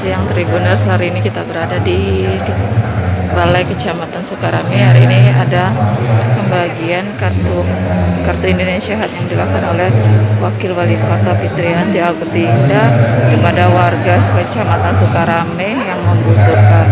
siang Tribuners, hari ini kita berada di Balai Kecamatan Sukarame. Hari ini ada pembagian kartu Indonesia Sehat yang dilakukan oleh Wakil Wali Kota Fitrianti Agutinda kepada warga Kecamatan Sukarame yang membutuhkan.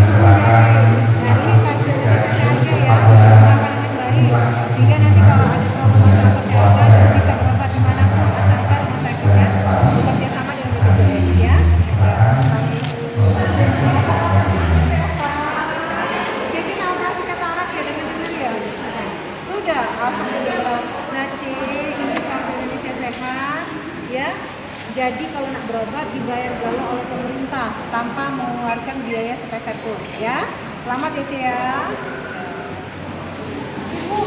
Ya, jadi kalau nak berobat dibayar galau oleh pemerintah tanpa mengeluarkan biaya sepeser pun, ya. Selamat ya, Cie ya. Ibu,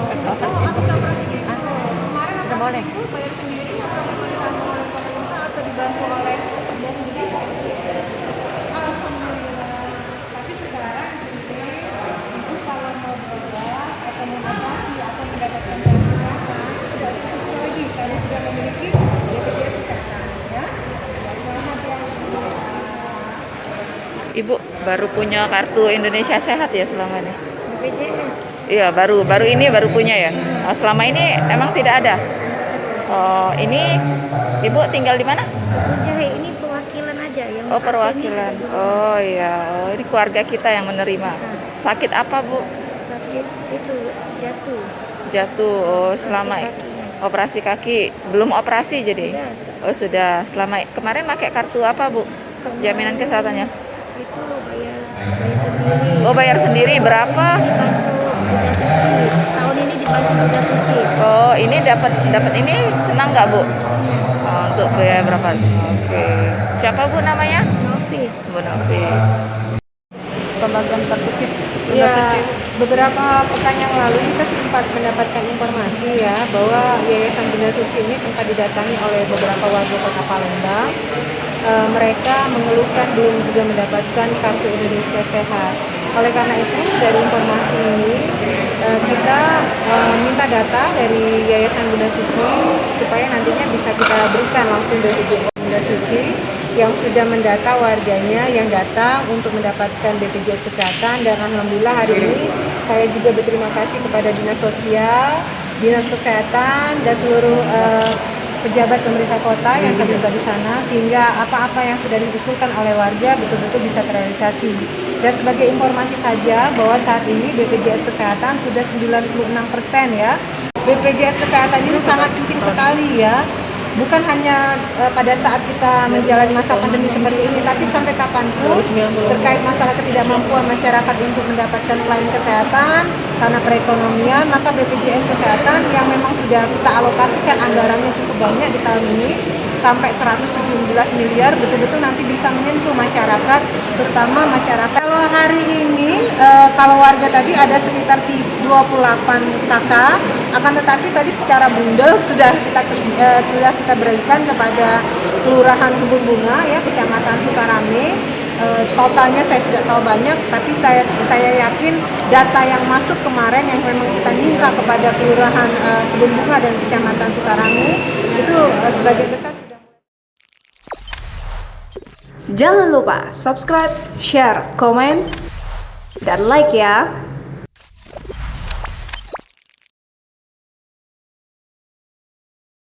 apa masalahnya? Habis operasi gitu. Kemarin apa boleh? Bayar sendiri atau dibantu oleh pemerintah atau dibantu oleh dia sendiri? Alhamdulillah. Tapi sekarang ibu kalau mau berobat atau mau operasi atau mendapatkan karena sudah memiliki BPJS Kesehatan, ya. Selamat ya. Ibu baru punya kartu Indonesia Sehat ya selama ini? BPJS. Iya, baru ini baru punya ya. Oh, selama ini emang tidak ada. Oh, ini Ibu tinggal di mana? Jahe, ini perwakilan aja yang. Oh, perwakilan. Oh iya, oh, ini keluarga kita yang menerima. Sakit apa, Bu? Sakit itu jatuh. Jatuh. Oh, selama operasi kaki. Belum operasi jadi. Oh, sudah. Selama kemarin pakai kartu apa, Bu? Jaminan kesehatannya? Itu bayar sendiri. Oh, bayar sendiri berapa? Setahun ini dibantu Bunda Suci. Oh, ini dapat ini senang nggak, Bu? Oh, untuk biaya berapa? Oke. Siapa, Bu, namanya? Novi. Bu Novi. Pembagian kartu KIS Bunda Ya, Suci. beberapa pekan yang lalu kita sempat mendapatkan informasi ya bahwa Yayasan Bunda Suci ini sempat didatangi oleh beberapa warga Kota Palembang. Mereka mengeluhkan belum juga mendapatkan kartu Indonesia Sehat. Oleh karena itu dari informasi ini kita minta data dari Yayasan Bunda Suci supaya nantinya bisa kita berikan langsung BPJS Bunda Suci yang sudah mendata warganya yang datang untuk mendapatkan BPJS Kesehatan. Dan alhamdulillah hari ini saya juga berterima kasih kepada Dinas Sosial, Dinas Kesehatan dan seluruh pejabat pemerintah kota yang terlibat di sana sehingga apa-apa yang sudah diusulkan oleh warga betul-betul bisa terrealisasi. Dan sebagai informasi saja bahwa saat ini BPJS Kesehatan sudah 96% ya. BPJS Kesehatan ini sangat penting sekali ya. Bukan hanya pada saat kita menjalani masa pandemi seperti ini, tapi sampai kapanpun terkait masalah ketidakmampuan masyarakat untuk mendapatkan pelayanan kesehatan karena perekonomian, maka BPJS Kesehatan yang memang sudah kita alokasikan anggarannya cukup banyak di tahun ini sampai 117 miliar betul-betul nanti bisa menyentuh masyarakat, terutama masyarakat. Kalau hari ini kalau warga tadi ada sekitar 28 KK, akan tetapi tadi secara bundel sudah kita berikan kepada Kelurahan Kebun Bunga ya, Kecamatan Sukarame. Totalnya saya tidak tahu banyak, tapi saya yakin data yang masuk kemarin yang memang kita minta kepada Kelurahan Kebun Bunga dan Kecamatan Sukarame itu sebagian besar sudah. Jangan lupa subscribe, share, komen, dan like ya.